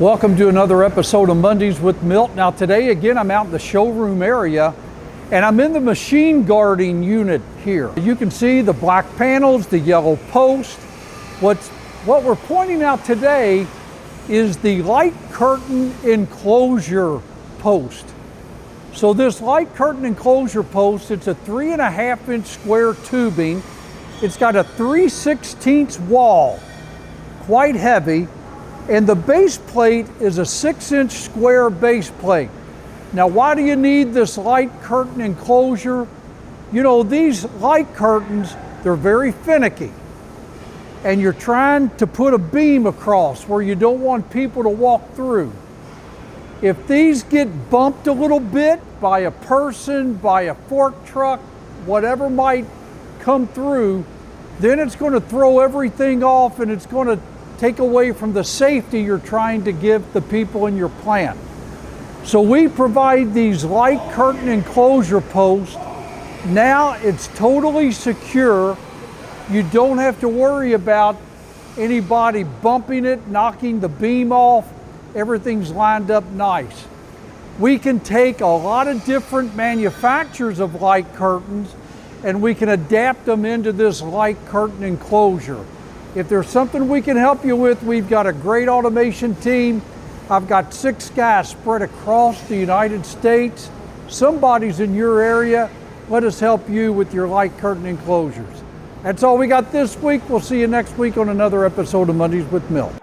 Welcome to another episode of Mondays with Milt. Now today again I'm out in the showroom area and I'm in the machine guarding unit here. You can see the black panels, the yellow post. What we're pointing out today is the light curtain enclosure post. So this light curtain enclosure post, it's a 3.5-inch square tubing. It's got a 3/16 wall, quite heavy. And the base plate is a 6-inch square base plate. Now, why do you need this light curtain enclosure? You know, these light curtains, they're very finicky. And you're trying to put a beam across where you don't want people to walk through. If these get bumped a little bit by a person, by a fork truck, whatever might come through, then it's going to throw everything off and it's going to take away from the safety you're trying to give the people in your plant. So we provide these light curtain enclosure posts. Now it's totally secure. You don't have to worry about anybody bumping it, knocking the beam off. Everything's lined up nice. We can take a lot of different manufacturers of light curtains and we can adapt them into this light curtain enclosure. If there's something we can help you with, we've got a great automation team. I've got 6 guys spread across the United States. Somebody's in your area. Let us help you with your light curtain enclosures. That's all we got this week. We'll see you next week on another episode of Mondays with Milt.